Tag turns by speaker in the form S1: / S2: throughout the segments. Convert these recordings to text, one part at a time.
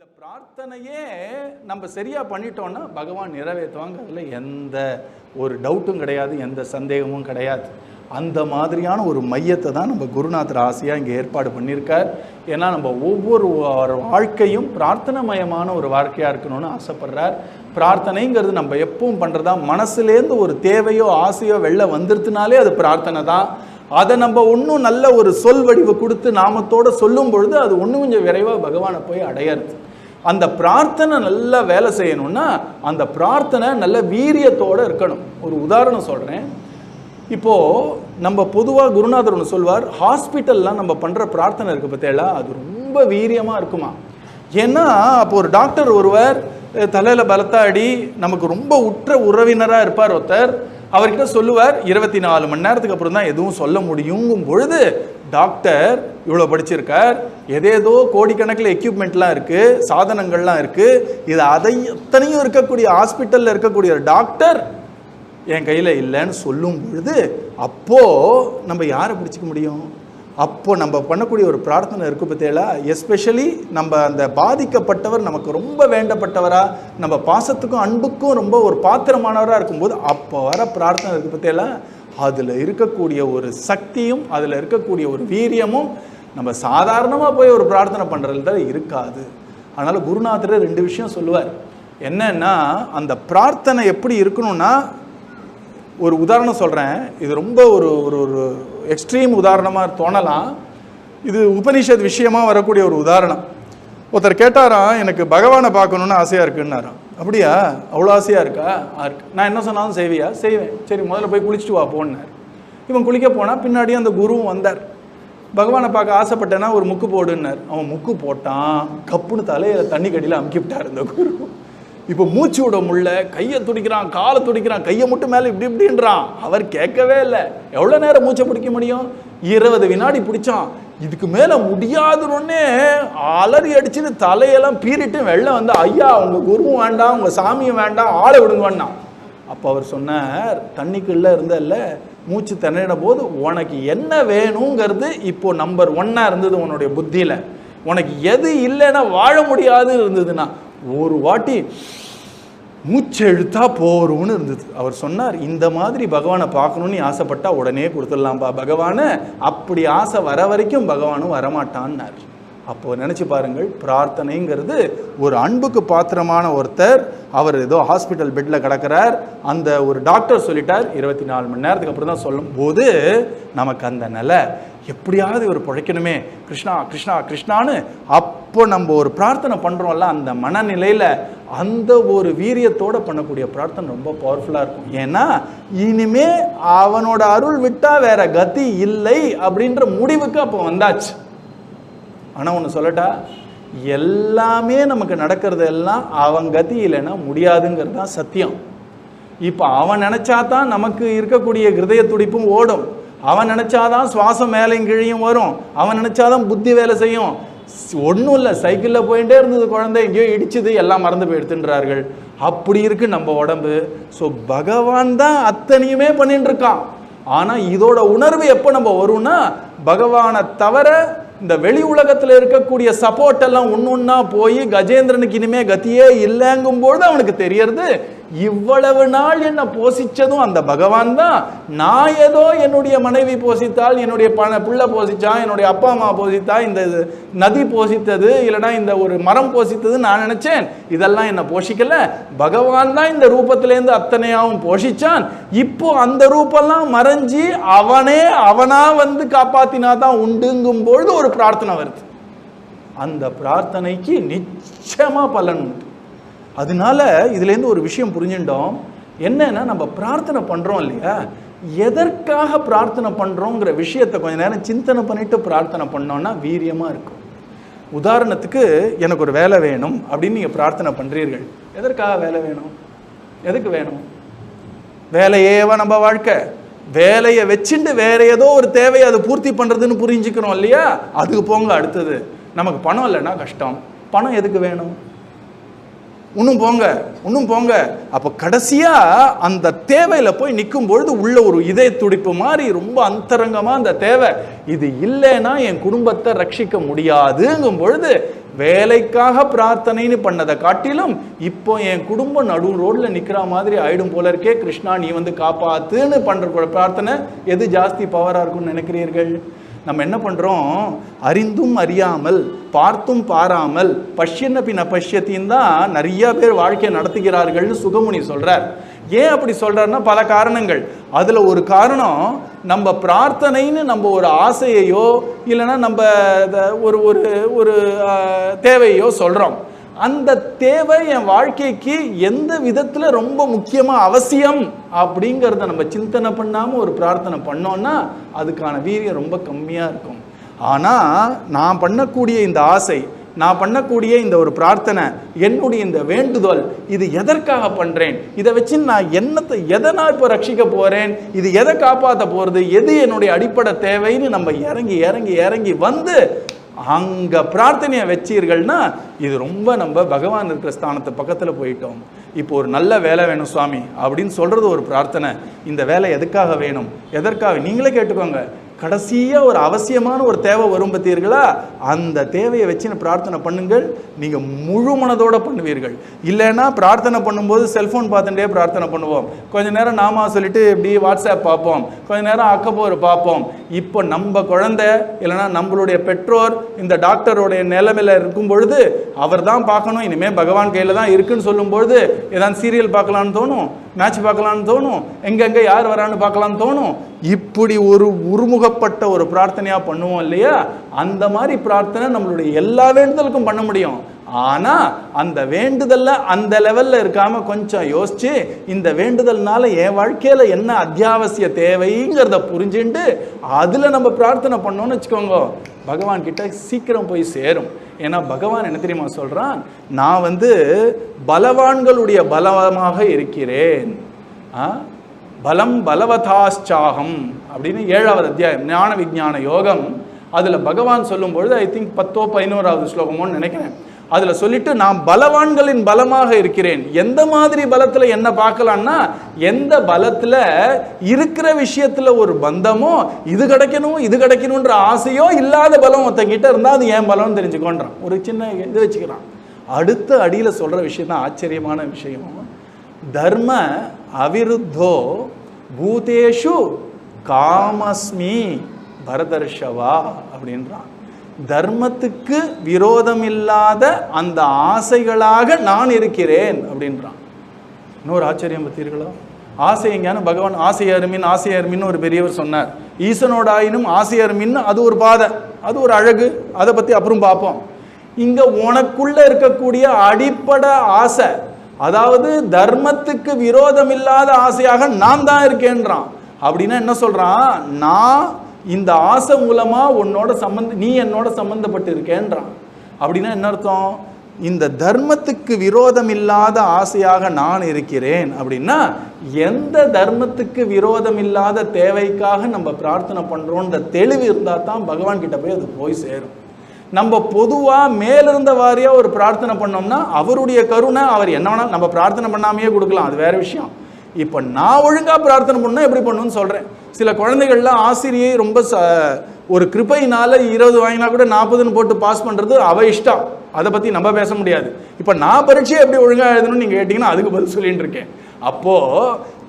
S1: இந்த பிரார்த்தனையே நம்ம சரியா பண்ணிட்டோம்னா பகவான் நிறைவேற்றுவாங்கிறதுல எந்த ஒரு டவுட்டும் கிடையாது, எந்த சந்தேகமும் கிடையாது. அந்த மாதிரியான ஒரு மையத்தை தான் நம்ம குருநாதர் ஆசையாக இங்கே ஏற்பாடு பண்ணியிருக்கார். ஏன்னா நம்ம ஒவ்வொரு வாழ்க்கையும் பிரார்த்தனைமயமான ஒரு வாழ்க்கையாக இருக்கணும்னு ஆசைப்படுறார். பிரார்த்தனைங்கிறது நம்ம எப்பவும் பண்ணுறதா, மனசுலேருந்து ஒரு தேவையோ ஆசையோ வெளில வந்துருத்துனாலே அது பிரார்த்தனை தான். அதை நம்ம இன்னும் நல்ல ஒரு சொல் வடிவு கொடுத்து நாமத்தோடு சொல்லும் பொழுது அது இன்னும் கொஞ்சம் விரைவாக பகவானை போய் அடையிறது. அந்த பிரார்த்தனை நல்லா வேலை செய்யணும்னா அந்த பிரார்த்தனை நல்ல வீரியத்தோடு இருக்கணும். ஒரு உதாரணம் சொல்கிறேன். இப்போது நம்ம பொதுவாக குருநாதர் ஒன்று சொல்வார், ஹாஸ்பிட்டல்லாம் நம்ம பண்ணுற பிரார்த்தனை இருக்குது பார்த்தீங்களா, அது ரொம்ப வீரியமாக இருக்குமா. ஏன்னா அப்போ ஒரு டாக்டர் ஒருவர் தலையில் பலத்தாடி நமக்கு ரொம்ப உற்ற உறவினராக இருப்பார் ஒருத்தர், அவர்கிட்ட சொல்லுவார் 24 மணி நேரத்துக்கு அப்புறம் தான் எதுவும் சொல்ல முடியுங்கும் பொழுது டாக்டர் இவ்வளோ படிச்சிருக்கார், எதேதோ கோடிக்கணக்கில் எக்யூப்மெண்ட்லாம் இருக்குது, சாதனங்கள்லாம் இருக்குது, இது அத்தனையும் இருக்கக்கூடிய ஹாஸ்பிட்டலில் இருக்கக்கூடிய டாக்டர் என் கையில் இல்லைன்னு சொல்லும் பொழுது அப்போது நம்ம யாரை பிடிச்சிக்க முடியும்? அப்போது நம்ம பண்ணக்கூடிய ஒரு பிரார்த்தனை இருக்குது பார்த்தீங்களா, எஸ்பெஷலி நம்ம அந்த பாதிக்கப்பட்டவர் நமக்கு ரொம்ப வேண்டப்பட்டவராக, நம்ம பாசத்துக்கும் அன்புக்கும் ரொம்ப ஒரு பாத்திரமானவராக இருக்கும்போது அப்போ வர பிரார்த்தனை இருக்குது பார்த்தீங்களா, அதில் இருக்கக்கூடிய ஒரு சக்தியும் அதில் இருக்கக்கூடிய ஒரு வீரியமும் நம்ம சாதாரணமாக போய் ஒரு பிரார்த்தனை பண்ணுறதுல தான் இருக்காது. அதனால் குருநாதர் 2 விஷயம் சொல்லுவார். என்னன்னா, அந்த பிரார்த்தனை எப்படி இருக்கணும்னா, ஒரு உதாரணம் சொல்கிறேன். இது ரொம்ப ஒரு ஒரு ஒரு எக்ஸ்ட்ரீம் உதாரணமாக தோணலாம். இது உபனிஷத் விஷயமாக வரக்கூடிய ஒரு உதாரணம். ஒருத்தர் கேட்டாராம், எனக்கு பகவானை பார்க்கணுன்னு ஆசையாக இருக்குன்னாராம். அப்படியா, அவ்வளோ ஆசையாக இருக்கா? இருக்கு. நான் என்ன சொன்னாலும் செய்வியா? செய்வேன். சரி, முதல்ல போய் குளிச்சுட்டு வா போன்னார். இவன் குளிக்க போனால் பின்னாடியே அந்த குருவும் வந்தார். பகவானை பார்க்க ஆசைப்பட்டேன்னா ஒரு முக்கு போடுன்னார். அவன் முக்கு போட்டான், கப்புன்னு தலையில் தண்ணி கடியில் அமுக்கி விட்டார் இந்த குரு. இப்போ மூச்சு விட முடியல, கையை துடிக்கிறான், காலை துடிக்கிறான், கையை மட்டும் மேலே இப்படி இப்படின்றான். அவர் கேட்கவே இல்லை. எவ்வளோ நேரம் மூச்சை பிடிக்க முடியும்? 20 வினாடி பிடிச்சான். இதுக்கு மேலே முடியாதுன்னே அலறி அடிச்சுட்டு தலையெல்லாம் பீறிட்டு வெளில வந்து, ஐயா உங்கள் குருவும் வேண்டாம், உங்கள் சாமியும் வேண்டாம், ஆளை விடுங்க வேண்டாம். அப்போ அவர் சொன்னார், தண்ணிக்குள்ளே இருந்தல்ல, மூச்சு திணறின போது உனக்கு என்ன வேணுங்கிறது இப்போ நம்பர் 1 இருந்தது உன்னுடைய புத்தியில். உனக்கு எது இல்லைன்னா வாழ முடியாது இருந்ததுன்னா ஒரு வாட்டி மூச்சு எழுத்தா போறோம்னு இருந்தது. அவர் சொன்னார், இந்த மாதிரி பகவானை பார்க்கணும்னு ஆசைப்பட்டா உடனே கொடுத்துடலாம்பா பகவானை, அப்படி ஆசை வர வரைக்கும் பகவானும் வரமாட்டான்னார். அப்போ நினச்சி பாருங்கள், பிரார்த்தனைங்கிறது ஒரு அன்புக்கு பாத்திரமான ஒருத்தர், அவர் ஏதோ ஹாஸ்பிட்டல் பெட்டில் கிடக்கிறார், அந்த ஒரு டாக்டர் சொல்லிட்டார் 24 மணி நேரத்துக்கு அப்புறம் தான் சொல்லும் போது நமக்கு அந்த நிலை எப்படியாவது ஒரு பிழைக்கணுமே, கிருஷ்ணா கிருஷ்ணா கிருஷ்ணான்னு அப்போ நம்ம ஒரு பிரார்த்தனை பண்ணுறோம்ல, அந்த மனநிலையில் அந்த ஒரு வீரியத்தோடு பண்ணக்கூடிய பிரார்த்தனை ரொம்ப பவர்ஃபுல்லாக இருக்கும். ஏன்னா இனிமே அவனோட அருள் விட்டால் வேற கதி இல்லை அப்படின்ற முடிவுக்கு அப்போ வந்தாச்சு. ஆனால் ஒன்று சொல்லட்டா, எல்லாமே நமக்கு நடக்கிறது எல்லாம் அவன் கதி இல்லைன்னா முடியாதுங்கிறது தான் சத்தியம். இப்போ அவன் நினச்சாதான் நமக்கு இருக்கக்கூடிய ஹிருதய துடிப்பும் ஓடும், அவன் நினச்சாதான் சுவாசம் மேலையும் கீழையும் வரும், அவன் நினச்சாதான் புத்தி வேலை செய்யும். ஒன்றும் இல்லை, சைக்கிளில் போயிட்டே இருந்தது குழந்தை, எங்கேயோ இடிச்சுது, எல்லாம் மறந்து போய் எடுத்துன்றார்கள். அப்படி இருக்கு நம்ம உடம்பு. ஸோ பகவான் தான் அத்தனையுமே பண்ணிட்டு இருக்கான். ஆனால் இதோட உணர்வு எப்போ நம்ம வரும்னா, பகவானை தவிர இந்த வெளி உலகத்தில் இருக்கக்கூடிய சப்போர்ட் எல்லாம் ஒன்னொன்னா போய் கஜேந்திரனுக்கு இனிமே கத்தியே இல்லைங்கும்போது அவனுக்கு தெரியறது, இவ்வளவு நாள் என்ன போசிச்சதும் அந்த பகவான் தான். நான் ஏதோ என்னுடைய மனைவி போசித்தால், என்னுடைய பிள்ளை போசிச்சான், என்னுடைய அப்பா அம்மா போசித்தா, இந்த நதி போசித்தது, இல்லைனா இந்த ஒரு மரம் போசித்தது நான் நினைச்சேன். இதெல்லாம் என்ன போஷிக்கல, பகவான் தான் இந்த ரூபத்திலேருந்து அத்தனையாவும் போஷிச்சான். இப்போ அந்த ரூபெல்லாம் மறைஞ்சி அவனா வந்து காப்பாத்தினாதான் உண்டுங்கும் பொழுது ஒரு பிரார்த்தனை வருது. அந்த பிரார்த்தனைக்கு நிச்சயமா பலன் உண்டு. அதனால இதுலேருந்து ஒரு விஷயம் புரிஞ்சுட்டோம். என்னன்னா, நம்ம பிரார்த்தனை பண்ணுறோம் இல்லையா, எதற்காக பிரார்த்தனை பண்ணுறோங்கிற விஷயத்தை கொஞ்சம் நேரம் சிந்தனை பண்ணிட்டு பிரார்த்தனை பண்ணோம்னா வீரியமாக இருக்கும். உதாரணத்துக்கு, எனக்கு ஒரு வேலை வேணும் அப்படின்னு நீங்கள் பிரார்த்தனை பண்ணுறீர்கள். எதற்காக வேலை வேணும்? எதுக்கு வேணும்? வேலையேவா நம்ம வாழ்க்கை? வேலையை வச்சுட்டு வேற ஏதோ ஒரு தேவையை அதை பூர்த்தி பண்ணுறதுன்னு புரிஞ்சுக்கிறோம் இல்லையா? அதுக்கு போங்க. அடுத்தது, நமக்கு பணம் இல்லைன்னா கஷ்டம். பணம் எதுக்கு வேணும்? இன்னும் போங்க. அப்போ கடைசியாக அந்த தேவையில் போய் நிற்கும் பொழுது உள்ள ஒரு இதய துடிப்பு மாதிரி ரொம்ப அந்தரங்கமாக அந்த தேவை, இது இல்லைன்னா என் குடும்பத்தை ரட்சிக்க முடியாதுங்கும் பொழுது வேலைக்காக பிரார்த்தனைன்னு பண்ணதை காட்டிலும் இப்போ என் குடும்பம் நடு ரோட்ல நிக்கிற மாதிரி ஆயிடும் போல இருக்கே, கிருஷ்ணா நீ வந்து காப்பாத்துன்னு பண்ற பிரார்த்தனை எது ஜாஸ்தி பவரா இருக்கும்னு நினைக்கிறீர்கள்? நம்ம என்ன பண்றோம், அறிந்தும் அறியாமல் பார்த்தும் பாராமல் பஷ்யன்ன பின்ன பஷ்யத்தின் தான் நிறைய பேர் வாழ்க்கையை நடத்துகிறார்கள்னு சுகமுனி சொல்றார். ஏன் அப்படி சொல்றாருன்னா பல காரணங்கள். அதுல ஒரு காரணம், நம்ம பிரார்த்தனைன்னு நம்ம ஒரு ஆசையையோ இல்லைன்னா நம்ம ஒரு ஒரு ஒரு தேவையோ சொல்றோம். அந்த தேவை என் வாழ்க்கைக்கு எந்த விதத்துல ரொம்ப முக்கியமா அவசியம் அப்படிங்கிறத நம்ம சிந்தனை பண்ணாம ஒரு பிரார்த்தனை பண்ணோம்னா அதுக்கான வீரியம் ரொம்ப கம்மியா இருக்கும். ஆனா நான் பண்ணக்கூடிய இந்த ஆசை, நான் பண்ணக்கூடிய இந்த ஒரு பிரார்த்தனை, என்னுடைய இந்த வேண்டுதல், இது எதற்காக பண்றேன், இதை வச்சு நான் எதை நான் இப்போ ரட்சிக்க போறேன், இது எதை காப்பாற்ற போறது, எது என்னுடைய அடிப்படை தேவைன்னு நம்ம இறங்கி இறங்கி இறங்கி வந்து அங்க பிரார்த்தனையை வச்சீர்கள்னா இது ரொம்ப நம்ம பகவான் இருக்கிற ஸ்தானத்து பக்கத்துல போயிட்டோம். இப்போ ஒரு நல்ல வேலை வேணும் சுவாமி அப்படின்னு சொல்றது ஒரு பிரார்த்தனை. இந்த வேலை எதுக்காக வேணும், எதற்காக நீங்களே கேட்டுக்கோங்க. கடைசியா ஒரு அவசியமான ஒரு தேவை வரும் பார்த்தீர்களா, அந்த தேவையை வச்சு பிரார்த்தனை பண்ணுங்கள். நீங்க முழு மனதோட பண்ணுவீர்கள். இல்லைன்னா பிரார்த்தனை பண்ணும்போது செல்போன் பார்த்துட்டே பிரார்த்தனை பண்ணுவோம், கொஞ்ச நேரம் நாமா சொல்லிட்டு இப்படி வாட்ஸ்அப் பார்ப்போம், கொஞ்ச நேரம் அக்கப்போர் பார்ப்போம். இப்போ நம்ம குழந்தை இல்லைன்னா நம்மளுடைய பெற்றோர் இந்த டாக்டருடைய நிலைமையில இருக்கும் பொழுது அவர் தான் பார்க்கணும், இனிமே பகவான் கையில தான் இருக்குன்னு சொல்லும் பொழுது ஏதாவது சீரியல் பார்க்கலான்னு தோணும், மேட்ச் பார்க்கலான்னு தோணும், எங்கெங்க யார் வரான்னு பார்க்கலான்னு தோணும். இப்படி ஒரு உருமுகப்பட்ட ஒரு பிரார்த்தனையா பண்ணுவோம் இல்லையா, அந்த மாதிரி பிரார்த்தனை நம்மளுடைய எல்லா வேண்டுதலுக்கும் பண்ண முடியும். ஆனா அந்த வேண்டுதல்ல அந்த லெவல்ல இருக்காம கொஞ்சம் யோசிச்சு இந்த வேண்டுதல்னால என் வாழ்க்கையில என்ன அத்தியாவசிய தேவைங்கிறத புரிஞ்சுட்டு அதுல நம்ம பிரார்த்தனை பண்ணோம்னு வச்சுக்கோங்க, பகவான் கிட்ட சீக்கிரம் போய் சேரும். ஏன்னா பகவான் என்ன தெரியுமா சொல்றான், நான் வந்து பலவான்களுடைய பலமாக இருக்கிறேன், பலம் பலவதாச்சாகம் அப்படின்னு 7வது அத்தியாயம் ஞான விஞ்ஞான யோகம். அதுல பகவான் சொல்லும் பொழுது ஐ திங்க் 10ஓ 11வது ஸ்லோகமோன்னு நினைக்கிறேன். அதுல சொல்லிட்டு நான் பலவான்களின் பலமாக இருக்கிறேன். எந்த மாதிரி பலத்துல என்ன பார்க்கலாம்னா, எந்த பலத்துல இருக்கிற விஷயத்துல ஒரு பந்தமோ இது கிடைக்கணும் இது கிடைக்கணும்ன்ற ஆசையோ இல்லாத பலம் ஒருத்தங்கிட்ட இருந்தா அது ஏன் பலம்னு தெரிஞ்சுக்கோன்றான். ஒரு சின்ன இது வச்சுக்கிறான். அடுத்த அடியில சொல்ற விஷயம் தான் ஆச்சரியமான விஷயம். தர்ம அவிருத்தோ பூதேஷு காமஸ்மி பரதர்ஷவா அப்படின்றான். தர்மத்துக்கு விரோதம் இல்லாத அந்த ஆசைகளாக நான் இருக்கிறேன் அப்படின்றான். இன்னொரு ஆச்சரியம் பத்தீர்களா, ஆசை எங்கேயான பகவான் ஆசையர்மின்னு ஒரு பெரியவர் சொன்னார். ஈசனோட ஆயினும் ஆசையர்மின்னு அது ஒரு பாதை, அது ஒரு அழகு, அதை பத்தி அப்புறம் பார்ப்போம். இங்க உனக்குள்ள இருக்கக்கூடிய அடிப்படை ஆசை, அதாவது தர்மத்துக்கு விரோதம் இல்லாத ஆசையாக நான் தான் இருக்கேன்றான். அப்படின்னா என்ன சொல்றான், நான் இந்த ஆசை மூலமா நீ என்னோட சம்பந்தப்பட்டு இருக்கேன்றான். அப்படின்னா என்ன அர்த்தம், இந்த தர்மத்துக்கு விரோதம் இல்லாத ஆசையாக நான் இருக்கிறேன் அப்படின்னா எந்த தர்மத்துக்கு விரோதம் இல்லாத தேவைக்காக நம்ம பிரார்த்தனை பண்றோன்ற தெளிவு இருந்தா தான் பகவான் கிட்ட போய் அது போய் சேரும். நம்ம பொதுவா மேலிருந்த வாரியா ஒரு பிரார்த்தனை பண்ணோம்னா அவருடைய கருணை அவர் என்ன வேணாலும் நம்ம பிரார்த்தனை பண்ணாமையே கொடுக்கலாம், அது வேற விஷயம். இப்போ நான் ஒழுங்கா பிரார்த்தனை பண்ணா எப்படி பண்ணணும்னு சொல்றேன். சில குழந்தைகள்லாம் ஆசிரியை ரொம்ப ஒரு கிருபையினால 20 வாங்கினா கூட 40ன்னு போட்டு பாஸ் பண்றது அவ இஷ்டம், அதை பத்தி நம்ம பேச முடியாது. இப்போ நான் பரீட்சையை எப்படி ஒழுங்கா எழுதணும்னு நீங்க கேட்டீங்கன்னா அதுக்கு பதில் சொல்லிட்டு இருக்கேன். அப்போ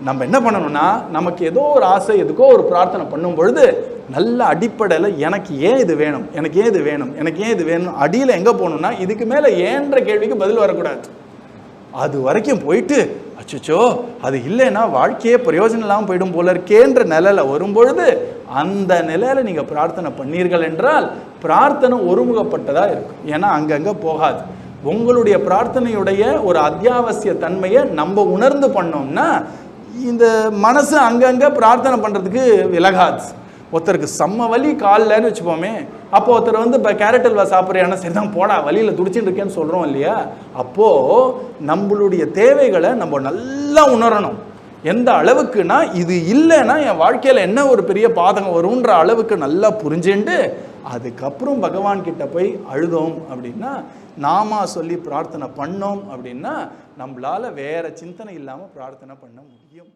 S1: நம்ம என்ன பண்ணணும்னா, நமக்கு ஏதோ ஒரு ஆசை எதுக்கோ ஒரு பிரார்த்தனை பண்ணும் பொழுது நல்ல அடிப்படையில் எனக்கு ஏன் இது வேணும், எனக்கு ஏன் இது வேணும், எனக்கு ஏன் இது வேணும் அடியில் எங்கே போகணும்னா இதுக்கு மேலே ஏன்ற கேள்விக்கு பதில் வரக்கூடாது. அது வரைக்கும் போயிட்டு அச்சோ அது இல்லைன்னா வாழ்க்கையே பிரயோஜனம் இல்லாமல் போயிடும் போல இருக்கேன்ற நிலையில வரும்பொழுது அந்த நிலையில நீங்க பிரார்த்தனை பண்ணீர்கள் என்றால் பிரார்த்தனை ஒருமுகப்பட்டதா இருக்கும். ஏன்னா அங்கங்க போகாது. உங்களுடைய பிரார்த்தனையுடைய ஒரு அத்தியாவசிய தன்மையை நம்ம உணர்ந்து பண்ணோம்னா இந்த மனசு அங்கங்க பிரார்த்தனை பண்றதுக்கு விலகாது. ஒருத்தருக்கு செம்ம வலி காலில்னு வச்சுப்போமே, அப்போ ஒருத்தர் வந்து இப்போ கேரட் அல்வா சாப்பிட்றியானா சரிதான் போடா வலியில் துடிச்சுட்டு இருக்கேன்னு சொல்கிறோம் இல்லையா. அப்போது நம்மளுடைய தேவைகளை நம்ம நல்லா உணரணும். எந்த அளவுக்குன்னா இது இல்லைன்னா என் வாழ்க்கையில் என்ன ஒரு பெரிய பாதகம் வரும்ன்ற அளவுக்கு நல்லா புரிஞ்சுண்டு அதுக்கப்புறம் பகவான் கிட்ட போய் அழுதோம் அப்படின்னா, நாமா சொல்லி பிரார்த்தனை பண்ணோம் அப்படின்னா நம்மளால வேற சிந்தனை இல்லாமல் பிரார்த்தனை பண்ண முடியும்.